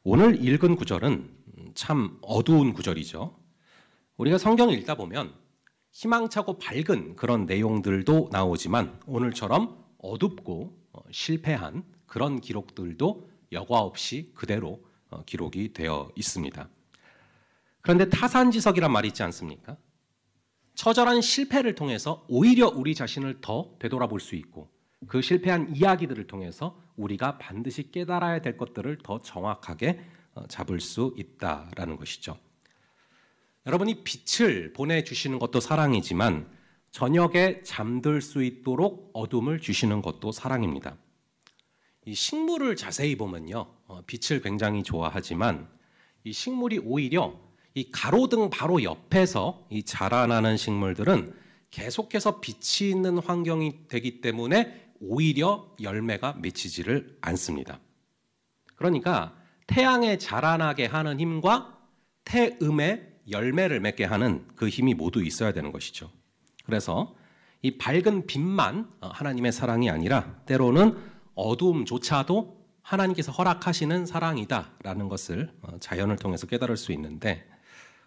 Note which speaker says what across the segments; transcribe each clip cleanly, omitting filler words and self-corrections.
Speaker 1: 오늘 읽은 구절은 참 어두운 구절이죠. 우리가 성경을 읽다 보면 희망차고 밝은 그런 내용들도 나오지만 오늘처럼 어둡고 실패한 그런 기록들도 여과 없이 그대로 기록이 되어 있습니다. 그런데 타산지석이란 말이 있지 않습니까? 처절한 실패를 통해서 오히려 우리 자신을 더 되돌아볼 수 있고 그 실패한 이야기들을 통해서 우리가 반드시 깨달아야 될 것들을 더 정확하게 잡을 수 있다라는 것이죠. 여러분이 빛을 보내주시는 것도 사랑이지만 저녁에 잠들 수 있도록 어둠을 주시는 것도 사랑입니다. 이 식물을 자세히 보면요, 빛을 굉장히 좋아하지만 이 식물이 오히려 이 가로등 바로 옆에서 이 자라나는 식물들은 계속해서 빛이 있는 환경이 되기 때문에 오히려 열매가 맺히지를 않습니다. 그러니까 태양에 자라나게 하는 힘과 태음에 열매를 맺게 하는 그 힘이 모두 있어야 되는 것이죠. 그래서 이 밝은 빛만 하나님의 사랑이 아니라 때로는 어두움조차도 하나님께서 허락하시는 사랑이다라는 것을 자연을 통해서 깨달을 수 있는데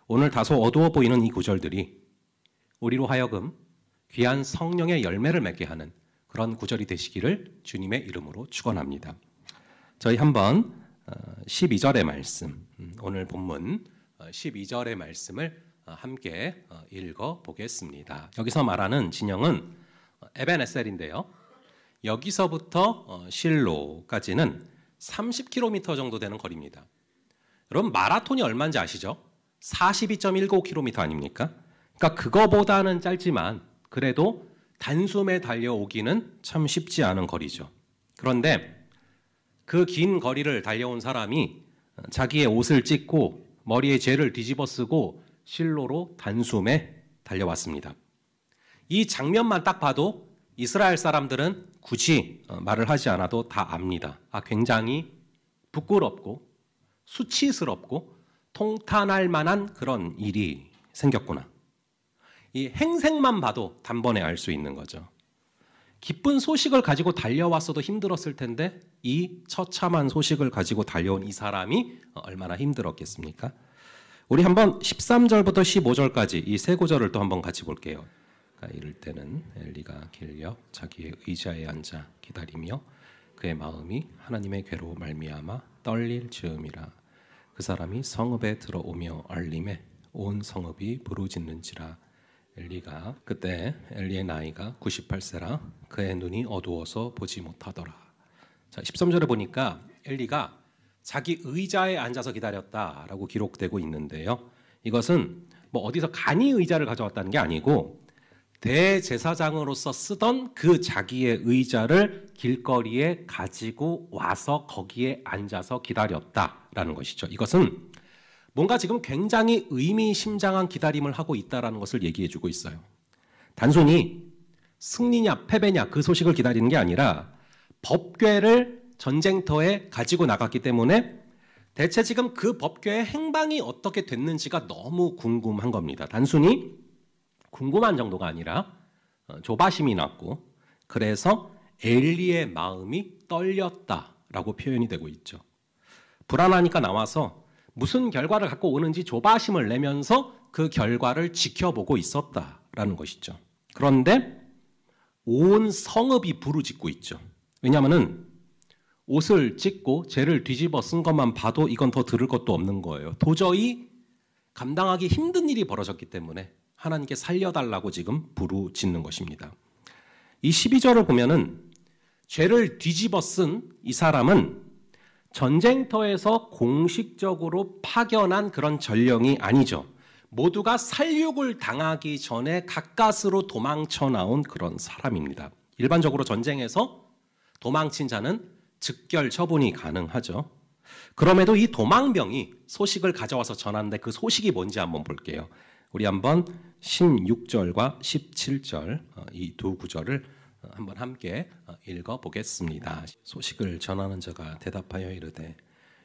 Speaker 1: 오늘 다소 어두워 보이는 이 구절들이 우리로 하여금 귀한 성령의 열매를 맺게 하는 그런 구절이 되시기를 주님의 이름으로 축원합니다. 저희 한번 12절의 말씀, 오늘 본문 12절의 말씀을 함께 읽어보겠습니다. 여기서 말하는 진영은 에벤에셀인데요. 여기서부터 실로까지는 30km 정도 되는 거리입니다. 여러분 마라톤이 얼마인지 아시죠? 42.19km 아닙니까? 그러니까 그거보다는 짧지만 그래도 단숨에 달려오기는 참 쉽지 않은 거리죠. 그런데 그 긴 거리를 달려온 사람이 자기의 옷을 찢고 머리에 죄를 뒤집어 쓰고 실로로 단숨에 달려왔습니다. 이 장면만 딱 봐도 이스라엘 사람들은 굳이 말을 하지 않아도 다 압니다. 굉장히 부끄럽고 수치스럽고 통탄할 만한 그런 일이 생겼구나. 이 행색만 봐도 단번에 알 수 있는 거죠. 기쁜 소식을 가지고 달려왔어도 힘들었을 텐데 이 처참한 소식을 가지고 달려온 이 사람이 얼마나 힘들었겠습니까? 우리 한번 13절부터 15절까지 이 세 구절을 또 한번 같이 볼게요. 이럴 때는 엘리가 길려 자기의 의자에 앉아 기다리며 그의 마음이 하나님의 괴로 말미암아 떨릴 즈음이라. 그 사람이 성읍에 들어오며 알림에 온 성읍이 부르짖는지라. 엘리가 그때 엘리의 나이가 98세라 그의 눈이 어두워서 보지 못하더라. 자, 13절에 보니까 엘리가 자기 의자에 앉아서 기다렸다라고 기록되고 있는데요. 이것은 뭐 어디서 간이 의자를 가져왔다는 게 아니고 대제사장으로서 쓰던 그 자기의 의자를 길거리에 가지고 와서 거기에 앉아서 기다렸다라는 것이죠. 이것은 뭔가 지금 굉장히 의미심장한 기다림을 하고 있다는 것을 얘기해주고 있어요. 단순히 승리냐 패배냐 그 소식을 기다리는 게 아니라 법궤를 전쟁터에 가지고 나갔기 때문에 대체 지금 그 법궤의 행방이 어떻게 됐는지가 너무 궁금한 겁니다. 단순히 궁금한 정도가 아니라 조바심이 났고 그래서 엘리의 마음이 떨렸다라고 표현이 되고 있죠. 불안하니까 나와서 무슨 결과를 갖고 오는지 조바심을 내면서 그 결과를 지켜보고 있었다라는 것이죠. 그런데 온 성읍이 부르짖고 있죠. 왜냐하면 옷을 찢고 죄를 뒤집어 쓴 것만 봐도 이건 더 들을 것도 없는 거예요. 도저히 감당하기 힘든 일이 벌어졌기 때문에 하나님께 살려달라고 지금 부르짖는 것입니다. 이 12절을 보면은 죄를 뒤집어 쓴 이 사람은 전쟁터에서 공식적으로 파견한 그런 전령이 아니죠. 모두가 살육을 당하기 전에 가까스로 도망쳐 나온 그런 사람입니다. 일반적으로 전쟁에서 도망친 자는 즉결 처분이 가능하죠. 그럼에도 이 도망병이 소식을 가져와서 전하는데 그 소식이 뭔지 한번 볼게요. 우리 한번 16절과 17절 이 두 구절을 한번 함께 읽어보겠습니다. 소식을 전하는 자가 대답하여 이르되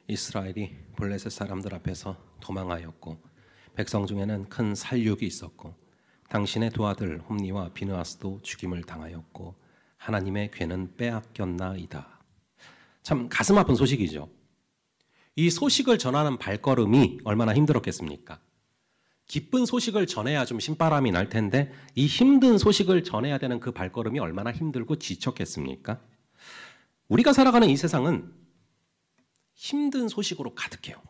Speaker 1: 이스라엘이 블레셋 사람들 앞에서 도망하였고 백성 중에는 큰 살육이 있었고 당신의 두 아들 홈니와 비느하스도 죽임을 당하였고 하나님의 괴는 빼앗겼나이다. 참 가슴 아픈 소식이죠. 이 소식을 전하는 발걸음이 얼마나 힘들었겠습니까? 기쁜 소식을 전해야 좀 신바람이 날 텐데 이 힘든 소식을 전해야 되는 그 발걸음이 얼마나 힘들고 지쳤겠습니까? 우리가 살아가는 이 세상은 힘든 소식으로 가득해요.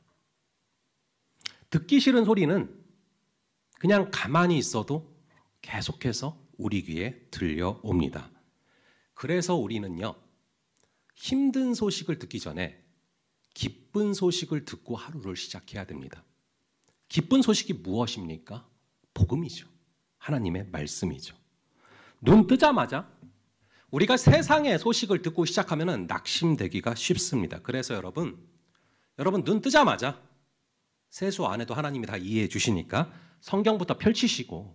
Speaker 1: 듣기 싫은 소리는 그냥 가만히 있어도 계속해서 우리 귀에 들려옵니다. 그래서 우리는요, 힘든 소식을 듣기 전에 기쁜 소식을 듣고 하루를 시작해야 됩니다. 기쁜 소식이 무엇입니까? 복음이죠. 하나님의 말씀이죠. 눈 뜨자마자 우리가 세상의 소식을 듣고 시작하면 낙심되기가 쉽습니다. 그래서 여러분 눈 뜨자마자 세수 안 해도 하나님이 다 이해해 주시니까 성경부터 펼치시고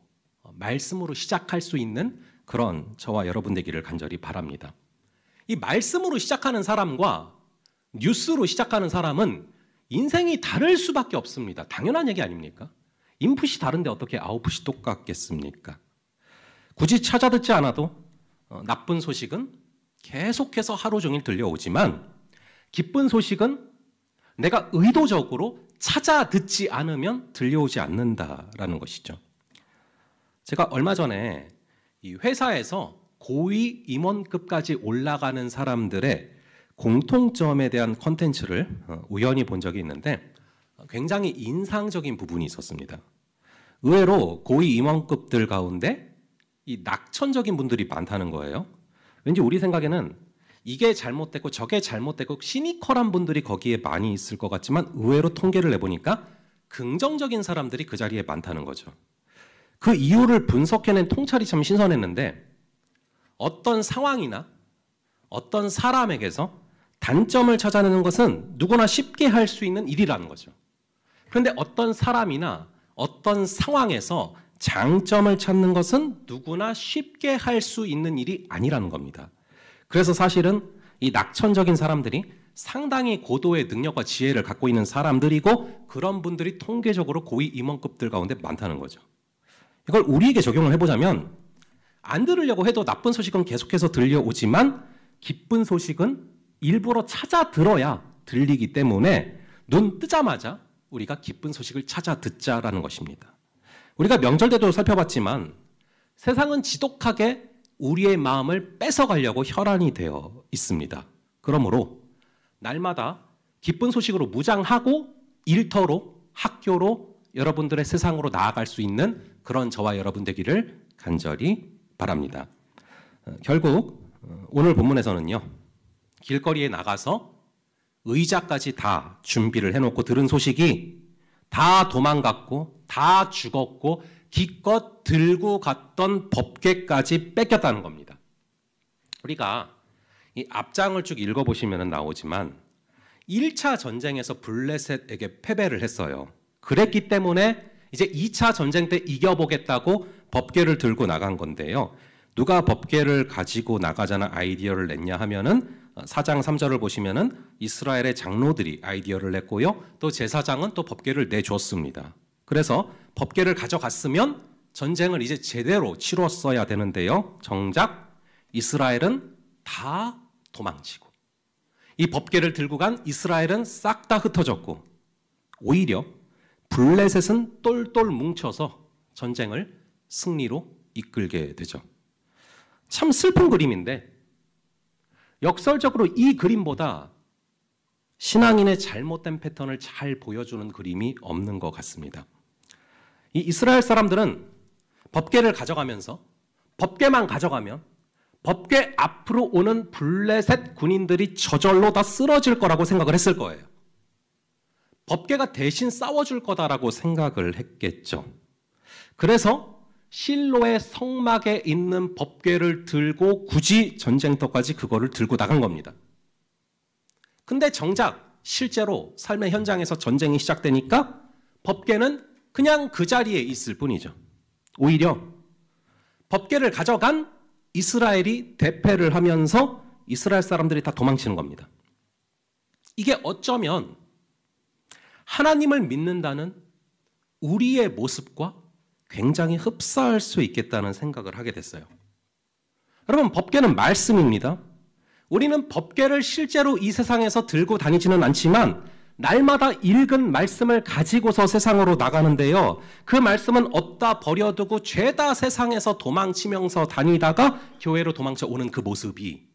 Speaker 1: 말씀으로 시작할 수 있는 그런 저와 여러분 되기를 간절히 바랍니다. 이 말씀으로 시작하는 사람과 뉴스로 시작하는 사람은 인생이 다를 수밖에 없습니다. 당연한 얘기 아닙니까? 인풋이 다른데 어떻게 아웃풋이 똑같겠습니까? 굳이 찾아 듣지 않아도 나쁜 소식은 계속해서 하루 종일 들려오지만 기쁜 소식은 내가 의도적으로 찾아 듣지 않으면 들려오지 않는다라는 것이죠. 제가 얼마 전에 이 회사에서 고위 임원급까지 올라가는 사람들의 공통점에 대한 컨텐츠를 우연히 본 적이 있는데 굉장히 인상적인 부분이 있었습니다. 의외로 고위 임원급들 가운데 이 낙천적인 분들이 많다는 거예요. 왠지 우리 생각에는 이게 잘못됐고 저게 잘못됐고 시니컬한 분들이 거기에 많이 있을 것 같지만 의외로 통계를 내보니까 긍정적인 사람들이 그 자리에 많다는 거죠. 그 이유를 분석해낸 통찰이 참 신선했는데 어떤 상황이나 어떤 사람에게서 단점을 찾아내는 것은 누구나 쉽게 할 수 있는 일이라는 거죠. 그런데 어떤 사람이나 어떤 상황에서 장점을 찾는 것은 누구나 쉽게 할 수 있는 일이 아니라는 겁니다. 그래서 사실은 이 낙천적인 사람들이 상당히 고도의 능력과 지혜를 갖고 있는 사람들이고 그런 분들이 통계적으로 고위 임원급들 가운데 많다는 거죠. 이걸 우리에게 적용을 해보자면 안 들으려고 해도 나쁜 소식은 계속해서 들려오지만 기쁜 소식은 일부러 찾아 들어야 들리기 때문에 눈 뜨자마자 우리가 기쁜 소식을 찾아 듣자라는 것입니다. 우리가 명절 때도 살펴봤지만 세상은 지독하게 우리의 마음을 뺏어가려고 혈안이 되어 있습니다. 그러므로 날마다 기쁜 소식으로 무장하고 일터로 학교로 여러분들의 세상으로 나아갈 수 있는 그런 저와 여러분 되기를 간절히 바랍니다. 결국 오늘 본문에서는요. 길거리에 나가서 의자까지 다 준비를 해놓고 들은 소식이 다 도망갔고 다 죽었고 기껏 들고 갔던 법궤까지 뺏겼다는 겁니다. 우리가 이 앞장을 쭉 읽어보시면 나오지만 1차 전쟁에서 블레셋에게 패배를 했어요. 그랬기 때문에 이제 2차 전쟁 때 이겨보겠다고 법궤를 들고 나간 건데요. 누가 법궤를 가지고 나가자는 아이디어를 냈냐 하면은 4장 3절을 보시면은 이스라엘의 장로들이 아이디어를 냈고요. 또 제사장은 또 법궤를 내줬습니다. 그래서 법궤를 가져갔으면 전쟁을 이제 제대로 치렀어야 되는데요. 정작 이스라엘은 다 도망치고 이 법궤를 들고 간 이스라엘은 싹 다 흩어졌고 오히려 블레셋은 똘똘 뭉쳐서 전쟁을 승리로 이끌게 되죠. 참 슬픈 그림인데 역설적으로 이 그림보다 신앙인의 잘못된 패턴을 잘 보여주는 그림이 없는 것 같습니다. 이 이스라엘 사람들은 법궤를 가져가면서 법궤만 가져가면 법궤 앞으로 오는 블레셋 군인들이 저절로 다 쓰러질 거라고 생각을 했을 거예요. 법궤가 대신 싸워줄 거다라고 생각을 했겠죠. 그래서 실로의 성막에 있는 법궤를 들고 굳이 전쟁터까지 그거를 들고 나간 겁니다. 근데 정작 실제로 삶의 현장에서 전쟁이 시작되니까 법궤는 그냥 그 자리에 있을 뿐이죠. 오히려 법궤를 가져간 이스라엘이 대패를 하면서 이스라엘 사람들이 다 도망치는 겁니다. 이게 어쩌면 하나님을 믿는다는 우리의 모습과 굉장히 흡사할 수 있겠다는 생각을 하게 됐어요. 여러분, 법궤는 말씀입니다. 우리는 법궤를 실제로 이 세상에서 들고 다니지는 않지만 날마다 읽은 말씀을 가지고서 세상으로 나가는데요. 그 말씀은 얻다 버려두고 죄다 세상에서 도망치면서 다니다가 교회로 도망쳐 오는 그 모습이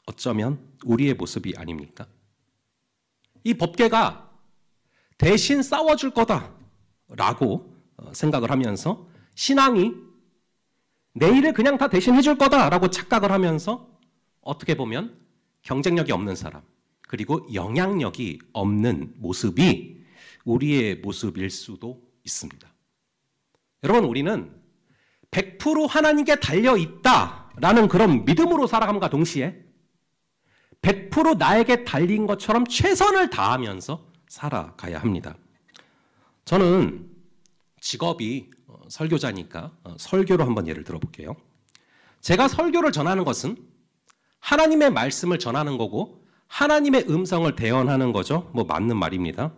Speaker 1: 어쩌면 우리의 모습이 아닙니까? 이 법궤가 대신 싸워줄 거다라고 생각을 하면서 신앙이 내 일을 그냥 다 대신 해줄 거다라고 착각을 하면서 어떻게 보면 경쟁력이 없는 사람, 그리고 영향력이 없는 모습이 우리의 모습일 수도 있습니다. 여러분, 우리는 100% 하나님께 달려있다라는 그런 믿음으로 살아감과 동시에 100% 나에게 달린 것처럼 최선을 다하면서 살아가야 합니다. 저는 직업이 설교자니까 설교로 한번 예를 들어볼게요. 제가 설교를 전하는 것은 하나님의 말씀을 전하는 거고 하나님의 음성을 대언하는 거죠. 뭐 맞는 말입니다.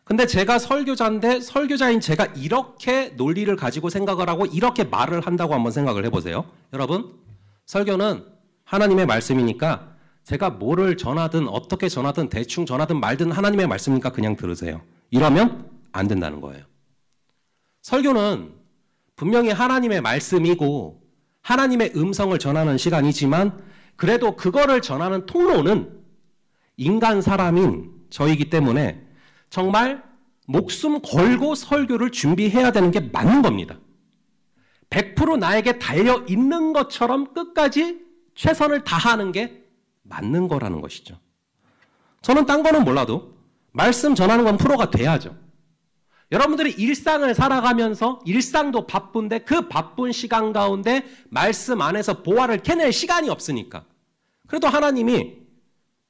Speaker 1: 근데 제가 설교자인데 설교자인 제가 이렇게 논리를 가지고 생각을 하고 이렇게 말을 한다고 한번 생각을 해보세요. 여러분, 설교는 하나님의 말씀이니까 제가 뭐를 전하든 어떻게 전하든 대충 전하든 말든 하나님의 말씀이니까 그냥 들으세요. 이러면 안 된다는 거예요. 설교는 분명히 하나님의 말씀이고 하나님의 음성을 전하는 시간이지만 그래도 그거를 전하는 통로는 인간 사람인 저이기 때문에 정말 목숨 걸고 설교를 준비해야 되는 게 맞는 겁니다. 100% 나에게 달려있는 것처럼 끝까지 최선을 다하는 게 맞는 거라는 것이죠. 저는 딴 거는 몰라도 말씀 전하는 건 프로가 돼야죠. 여러분들이 일상을 살아가면서 일상도 바쁜데 그 바쁜 시간 가운데 말씀 안에서 보화를 캐낼 시간이 없으니까 그래도 하나님이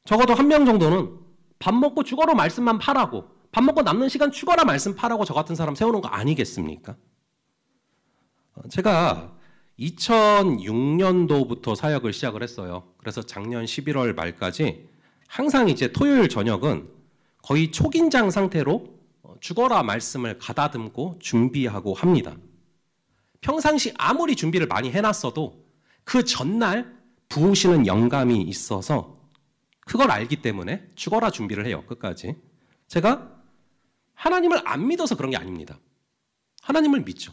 Speaker 1: 적어도 한 명 정도는 밥 먹고 죽어라 말씀만 파라고, 밥 먹고 남는 시간 죽어라 말씀 파라고 저 같은 사람 세우는 거 아니겠습니까? 제가 2006년도부터 사역을 시작을 했어요. 그래서 작년 11월 말까지 항상 이제 토요일 저녁은 거의 초긴장 상태로 죽어라 말씀을 가다듬고 준비하고 합니다. 평상시 아무리 준비를 많이 해놨어도 그 전날 부으시는 영감이 있어서 그걸 알기 때문에 죽어라 준비를 해요. 끝까지. 제가 하나님을 안 믿어서 그런 게 아닙니다. 하나님을 믿죠.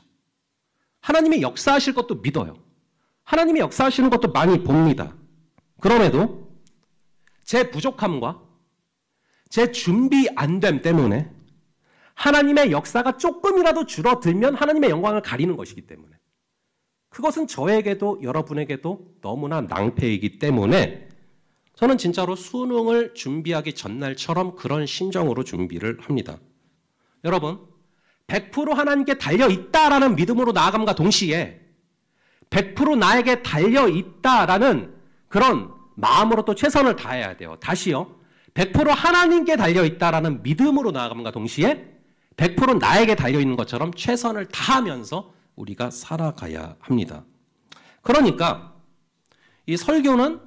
Speaker 1: 하나님이 역사하실 것도 믿어요. 하나님이 역사하시는 것도 많이 봅니다. 그럼에도 제 부족함과 제 준비 안 됨 때문에 하나님의 역사가 조금이라도 줄어들면 하나님의 영광을 가리는 것이기 때문에 그것은 저에게도 여러분에게도 너무나 낭패이기 때문에 저는 진짜로 수능을 준비하기 전날처럼 그런 심정으로 준비를 합니다. 여러분, 100% 하나님께 달려있다라는 믿음으로 나아감과 동시에 100% 나에게 달려있다라는 그런 마음으로 또 최선을 다해야 돼요. 다시요. 100% 하나님께 달려있다라는 믿음으로 나아감과 동시에 100% 나에게 달려있는 것처럼 최선을 다하면서 우리가 살아가야 합니다. 그러니까 이 설교는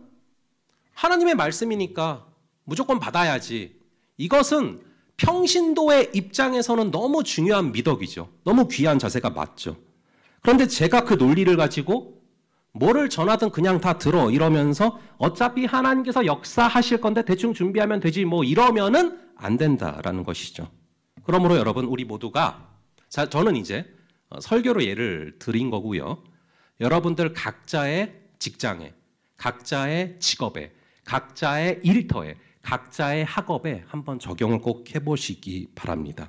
Speaker 1: 하나님의 말씀이니까 무조건 받아야지. 이것은 평신도의 입장에서는 너무 중요한 미덕이죠. 너무 귀한 자세가 맞죠. 그런데 제가 그 논리를 가지고 뭐를 전하든 그냥 다 들어 이러면서 어차피 하나님께서 역사하실 건데 대충 준비하면 되지 뭐 이러면은 안 된다라는 것이죠. 그러므로 여러분 우리 모두가 저는 이제 설교로 예를 드린 거고요. 여러분들 각자의 직장에, 각자의 직업에, 각자의 일터에, 각자의 학업에 한번 적용을 꼭 해보시기 바랍니다.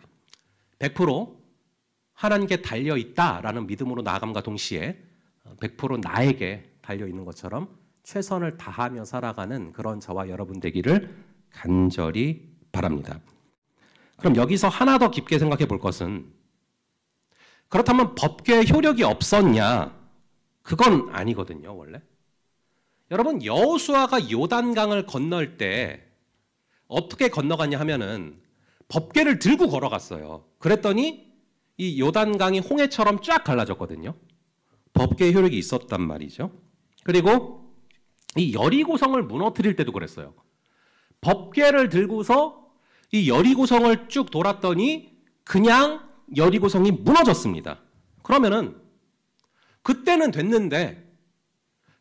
Speaker 1: 100% 하나님께 달려있다라는 믿음으로 나아감과 동시에 100% 나에게 달려있는 것처럼 최선을 다하며 살아가는 그런 저와 여러분 되기를 간절히 바랍니다. 그럼 여기서 하나 더 깊게 생각해 볼 것은 그렇다면 법궤의 효력이 없었냐? 그건 아니거든요, 원래. 여러분, 여호수아가 요단강을 건널 때 어떻게 건너갔냐 하면은 법궤를 들고 걸어갔어요. 그랬더니 이 요단강이 홍해처럼 쫙 갈라졌거든요. 법궤의 효력이 있었단 말이죠. 그리고 이 여리고성을 무너뜨릴 때도 그랬어요. 법궤를 들고서 이 여리고성을 쭉 돌았더니 그냥 여리고성이 무너졌습니다. 그러면은 그때는 됐는데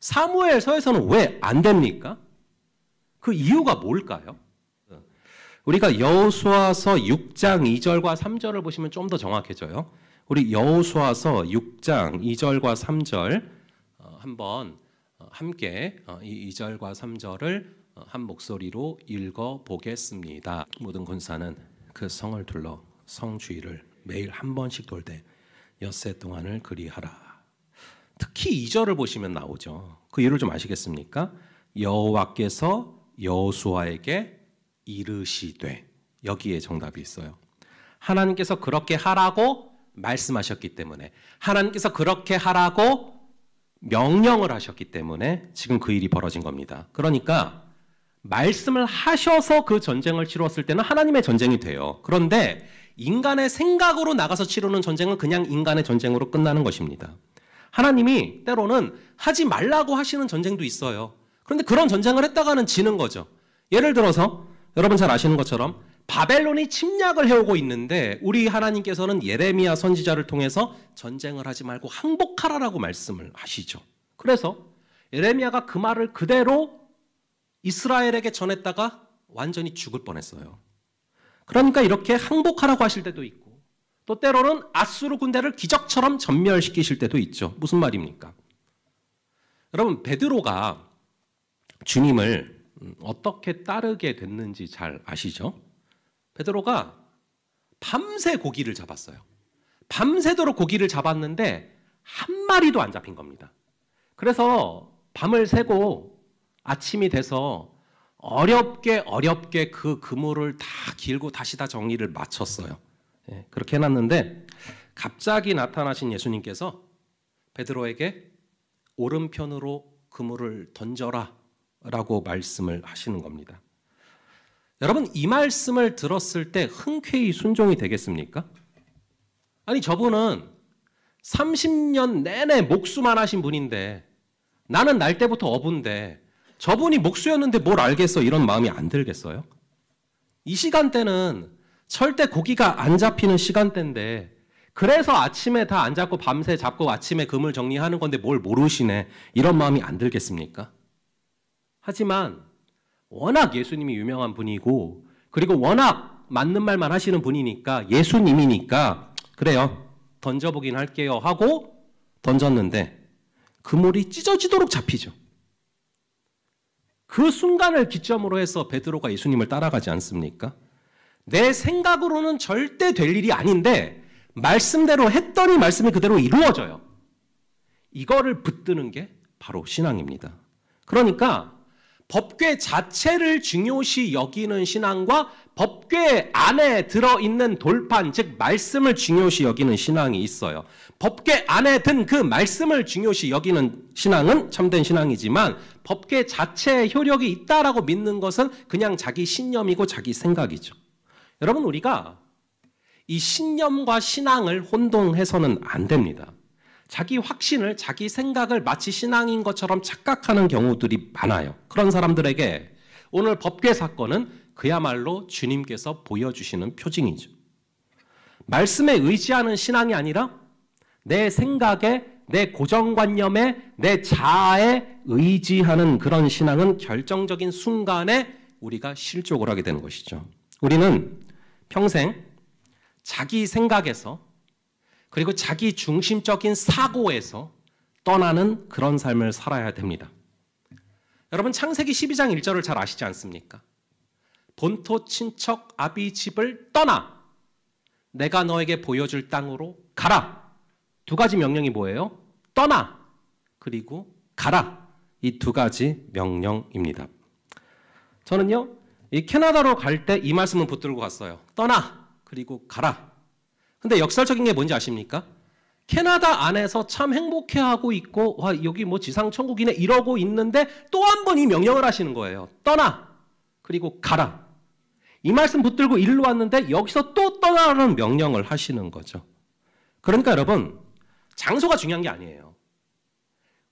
Speaker 1: 사무엘서에서는 왜 안 됩니까? 그 이유가 뭘까요? 우리가 여호수아서 6장 2절과 3절을 보시면 좀 더 정확해져요. 우리 여호수아서 6장 2절과 3절 한번 함께 이 2절과 3절을 한 목소리로 읽어 보겠습니다. 모든 군사는 그 성을 둘러 성 주위를 매일 한 번씩 돌되 엿새 동안을 그리하라. 특히 2절을 보시면 나오죠. 그 이유를 좀 아시겠습니까? 여호와께서 여호수아에게 이르시되, 여기에 정답이 있어요. 하나님께서 그렇게 하라고 말씀하셨기 때문에, 하나님께서 그렇게 하라고 명령을 하셨기 때문에 지금 그 일이 벌어진 겁니다. 그러니까 말씀을 하셔서 그 전쟁을 치루었을 때는 하나님의 전쟁이 돼요. 그런데 인간의 생각으로 나가서 치르는 전쟁은 그냥 인간의 전쟁으로 끝나는 것입니다. 하나님이 때로는 하지 말라고 하시는 전쟁도 있어요. 그런데 그런 전쟁을 했다가는 지는 거죠. 예를 들어서 여러분 잘 아시는 것처럼 바벨론이 침략을 해오고 있는데 우리 하나님께서는 예레미야 선지자를 통해서 전쟁을 하지 말고 항복하라라고 말씀을 하시죠. 그래서 예레미야가 그 말을 그대로 이스라엘에게 전했다가 완전히 죽을 뻔했어요. 그러니까 이렇게 항복하라고 하실 때도 있고, 또 때로는 아수르 군대를 기적처럼 전멸시키실 때도 있죠. 무슨 말입니까? 여러분, 베드로가 주님을 어떻게 따르게 됐는지 잘 아시죠? 베드로가 밤새 고기를 잡았어요. 밤새도록 고기를 잡았는데 한 마리도 안 잡힌 겁니다. 그래서 밤을 새고 아침이 돼서 어렵게 그 그물을 다 길고 다시 다 정리를 마쳤어요. 그렇게 해놨는데 갑자기 나타나신 예수님께서 베드로에게 오른편으로 그물을 던져라 라고 말씀을 하시는 겁니다. 여러분, 이 말씀을 들었을 때 흔쾌히 순종이 되겠습니까? 아니, 저분은 30년 내내 목수만 하신 분인데, 나는 날 때부터 어부인데 저분이 목수였는데 뭘 알겠어, 이런 마음이 안 들겠어요? 이 시간대는 절대 고기가 안 잡히는 시간대인데, 그래서 아침에 다 안 잡고 밤새 잡고 아침에 그물 정리하는 건데 뭘 모르시네, 이런 마음이 안 들겠습니까? 하지만 워낙 예수님이 유명한 분이고, 그리고 워낙 맞는 말만 하시는 분이니까, 예수님이니까 그래요, 던져보긴 할게요 하고 던졌는데 그물이 찢어지도록 잡히죠. 그 순간을 기점으로 해서 베드로가 예수님을 따라가지 않습니까? 내 생각으로는 절대 될 일이 아닌데 말씀대로 했더니 말씀이 그대로 이루어져요. 이거를 붙드는 게 바로 신앙입니다. 그러니까 법궤 자체를 중요시 여기는 신앙과 법궤 안에 들어있는 돌판, 즉 말씀을 중요시 여기는 신앙이 있어요. 법궤 안에 든 그 말씀을 중요시 여기는 신앙은 참된 신앙이지만, 법궤 자체의 효력이 있다라고 믿는 것은 그냥 자기 신념이고 자기 생각이죠. 여러분, 우리가 이 신념과 신앙을 혼동해서는 안 됩니다. 자기 확신을, 자기 생각을 마치 신앙인 것처럼 착각하는 경우들이 많아요. 그런 사람들에게 오늘 법궤 사건은 그야말로 주님께서 보여주시는 표징이죠. 말씀에 의지하는 신앙이 아니라 내 생각에, 내 고정관념에, 내 자아에 의지하는 그런 신앙은 결정적인 순간에 우리가 실족을 하게 되는 것이죠. 우리는 평생 자기 생각에서, 그리고 자기 중심적인 사고에서 떠나는 그런 삶을 살아야 됩니다. 여러분, 창세기 12장 1절을 잘 아시지 않습니까? 본토 친척 아비 집을 떠나 내가 너에게 보여줄 땅으로 가라. 두 가지 명령이 뭐예요? 떠나, 그리고 가라. 이 두 가지 명령입니다. 저는요, 이 캐나다로 갈 때 이 말씀은 붙들고 갔어요. 떠나, 그리고 가라. 근데 역설적인 게 뭔지 아십니까? 캐나다 안에서 참 행복해하고 있고, 와, 여기 뭐 지상천국이네 이러고 있는데 또 한 번 이 명령을 하시는 거예요. 떠나, 그리고 가라. 이 말씀 붙들고 일로 왔는데 여기서 또 떠나라는 명령을 하시는 거죠. 그러니까 여러분, 장소가 중요한 게 아니에요.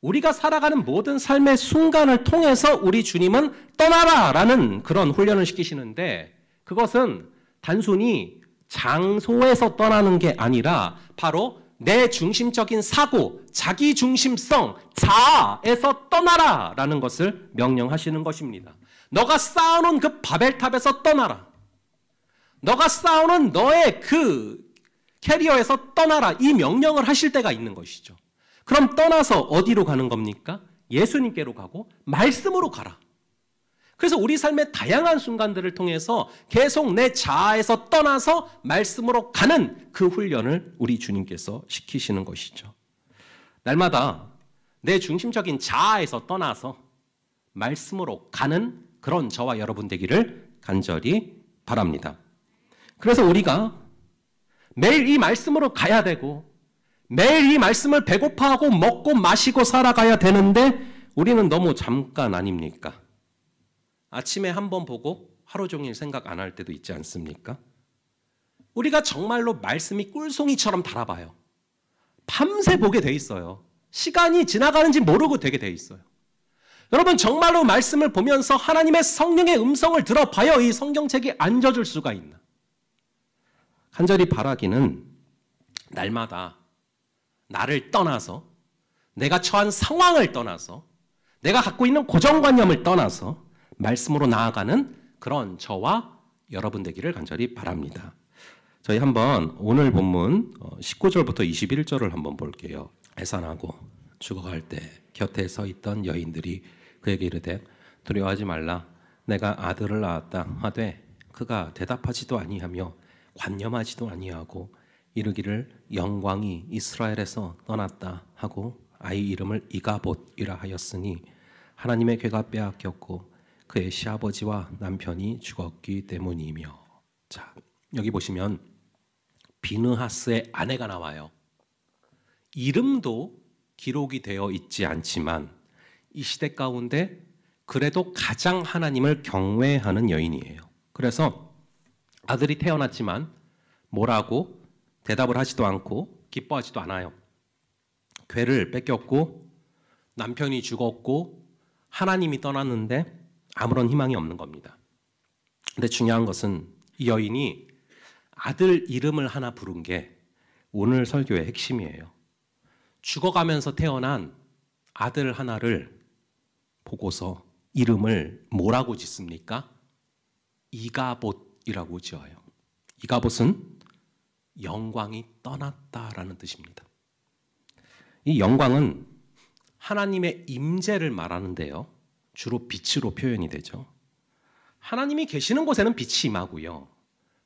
Speaker 1: 우리가 살아가는 모든 삶의 순간을 통해서 우리 주님은 떠나라라는 그런 훈련을 시키시는데, 그것은 단순히 장소에서 떠나는 게 아니라 바로 내 중심적인 사고, 자기 중심성, 자아에서 떠나라라는 것을 명령하시는 것입니다. 너가 쌓아놓은 그 바벨탑에서 떠나라. 너가 싸우는 너의 그 캐리어에서 떠나라. 이 명령을 하실 때가 있는 것이죠. 그럼 떠나서 어디로 가는 겁니까? 예수님께로 가고 말씀으로 가라. 그래서 우리 삶의 다양한 순간들을 통해서 계속 내 자아에서 떠나서 말씀으로 가는 그 훈련을 우리 주님께서 시키시는 것이죠. 날마다 내 중심적인 자아에서 떠나서 말씀으로 가는 그런 저와 여러분 되기를 간절히 바랍니다. 그래서 우리가 매일 이 말씀으로 가야 되고 매일 이 말씀을 배고파하고 먹고 마시고 살아가야 되는데 우리는 너무 잠깐 아닙니까? 아침에 한번 보고 하루 종일 생각 안 할 때도 있지 않습니까? 우리가 정말로 말씀이 꿀송이처럼 달아봐요. 밤새 보게 돼 있어요. 시간이 지나가는지 모르고 되게 돼 있어요. 여러분 정말로 말씀을 보면서 하나님의 성령의 음성을 들어봐요. 이 성경책이 안 젖을 수가 있나? 간절히 바라기는 날마다 나를 떠나서 내가 처한 상황을 떠나서 내가 갖고 있는 고정관념을 떠나서 말씀으로 나아가는 그런 저와 여러분 되기를 간절히 바랍니다. 저희 한번 오늘 본문 19절부터 21절을 한번 볼게요. 해산하고 죽어갈 때 곁에 서 있던 여인들이 그에게 이르되 두려워하지 말라 내가 아들을 낳았다 하되 그가 대답하지도 아니하며 관념하지도 아니하고 이르기를 영광이 이스라엘에서 떠났다 하고 아이 이름을 이가봇이라 하였으니 하나님의 괴가 빼앗겼고 그의 시아버지와 남편이 죽었기 때문이며. 자, 여기 보시면 비느하스의 아내가 나와요. 이름도 기록이 되어 있지 않지만 이 시대 가운데 그래도 가장 하나님을 경외하는 여인이에요. 그래서 아들이 태어났지만 뭐라고 대답을 하지도 않고 기뻐하지도 않아요. 괴를 뺏겼고 남편이 죽었고 하나님이 떠났는데 아무런 희망이 없는 겁니다. 근데 중요한 것은 이 여인이 아들 이름을 하나 부른 게 오늘 설교의 핵심이에요. 죽어가면서 태어난 아들 하나를 보고서 이름을 뭐라고 짓습니까? 이가봇이라고 지어요. 이가봇은 영광이 떠났다라는 뜻입니다. 이 영광은 하나님의 임재를 말하는데요. 주로 빛으로 표현이 되죠. 하나님이 계시는 곳에는 빛이 임하고요.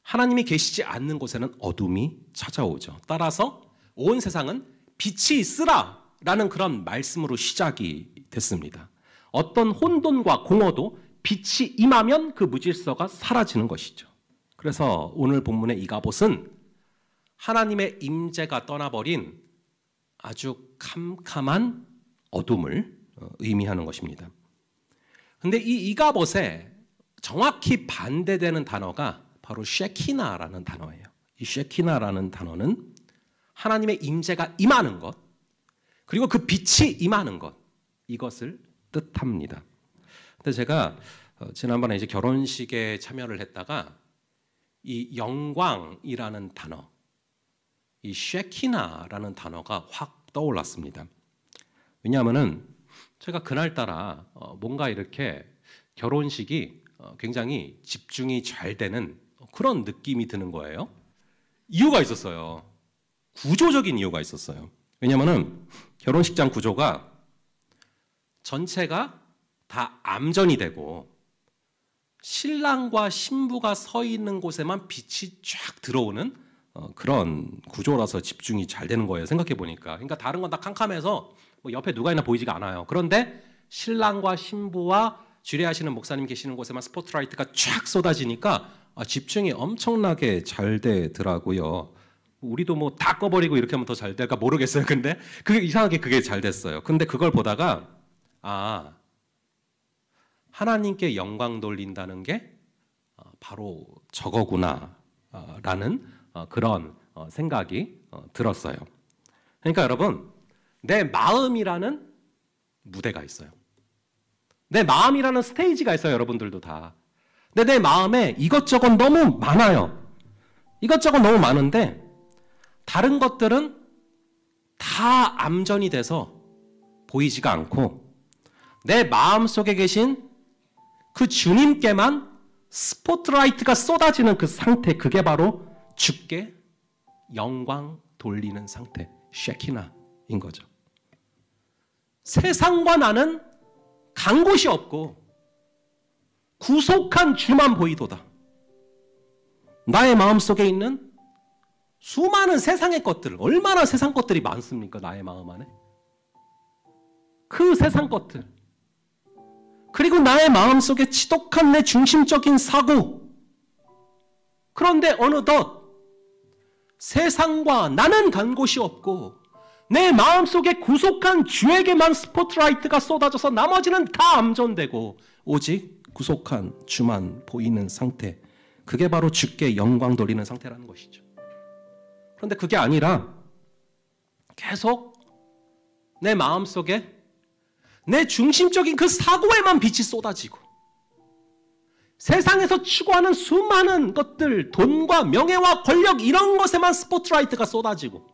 Speaker 1: 하나님이 계시지 않는 곳에는 어둠이 찾아오죠. 따라서 온 세상은 빛이 있으라 라는 그런 말씀으로 시작이 됐습니다. 어떤 혼돈과 공허도 빛이 임하면 그 무질서가 사라지는 것이죠. 그래서 오늘 본문의 이가봇은 하나님의 임재가 떠나버린 아주 캄캄한 어둠을 의미하는 것입니다. 근데 이 이가봇에 정확히 반대되는 단어가 바로 쉐키나라는 단어예요. 이 쉐키나라는 단어는 하나님의 임재가 임하는 것, 그리고 그 빛이 임하는 것, 이것을 뜻합니다. 근데 제가 지난번에 이제 결혼식에 참여를 했다가 이 영광이라는 단어, 이 쉐키나라는 단어가 확 떠올랐습니다. 왜냐하면은 제가 그날따라 뭔가 이렇게 결혼식이 굉장히 집중이 잘 되는 그런 느낌이 드는 거예요. 이유가 있었어요. 구조적인 이유가 있었어요. 왜냐하면은 결혼식장 구조가 전체가 다 암전이 되고 신랑과 신부가 서 있는 곳에만 빛이 쫙 들어오는 그런 구조라서 집중이 잘 되는 거예요. 생각해 보니까. 그러니까 다른 건 다 캄캄해서 뭐 옆에 누가 있나 보이지가 않아요. 그런데 신랑과 신부와 주례하시는 목사님 계시는 곳에만 스포트라이트가 쫙 쏟아지니까 집중이 엄청나게 잘 되더라고요. 우리도 뭐 다 꺼버리고 이렇게 하면 더 잘 될까 모르겠어요. 근데 그게 이상하게 그게 잘 됐어요. 근데 그걸 보다가 하나님께 영광 돌린다는 게 바로 저거구나 라는 그런 생각이 들었어요. 그러니까 여러분, 내 마음이라는 무대가 있어요. 내 마음이라는 스테이지가 있어요. 여러분들도 다. 근데 내 마음에 이것저것 너무 많아요. 이것저것 너무 많은데 다른 것들은 다 암전이 돼서 보이지가 않고 내 마음속에 계신 그 주님께만 스포트라이트가 쏟아지는 그 상태, 그게 바로 주께 영광 돌리는 상태, 쉐키나인 거죠. 세상과 나는 간 곳이 없고 구속한 주만 보이도다. 나의 마음속에 있는 수많은 세상의 것들, 얼마나 세상 것들이 많습니까? 나의 마음 안에. 그 세상 것들, 그리고 나의 마음속에 지독한 내 중심적인 사고, 그런데 어느덧 세상과 나는 간 곳이 없고 내 마음속에 구속한 주에게만 스포트라이트가 쏟아져서 나머지는 다 암전되고 오직 구속한 주만 보이는 상태, 그게 바로 주께 영광 돌리는 상태라는 것이죠. 그런데 그게 아니라 계속 내 마음속에 내 중심적인 그 사고에만 빛이 쏟아지고 세상에서 추구하는 수많은 것들, 돈과 명예와 권력, 이런 것에만 스포트라이트가 쏟아지고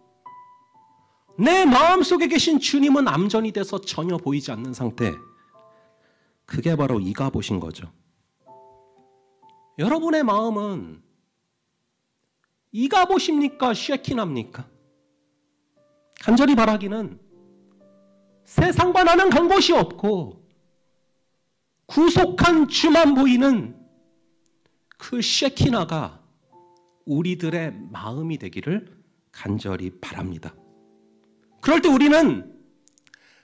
Speaker 1: 내 마음속에 계신 주님은 암전이 돼서 전혀 보이지 않는 상태, 그게 바로 이가봇인 거죠. 여러분의 마음은 이가봇입니까? 쉐키나입니까? 간절히 바라기는 세상과 나는 간 곳이 없고 구속한 주만 보이는 그 쉐키나가 우리들의 마음이 되기를 간절히 바랍니다. 그럴 때 우리는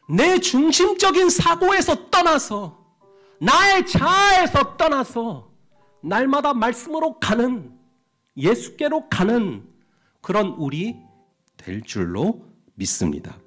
Speaker 1: 내 중심적인 사고에서 떠나서, 나의 자아에서 떠나서 날마다 말씀으로 가는, 예수께로 가는 그런 우리 될 줄로 믿습니다.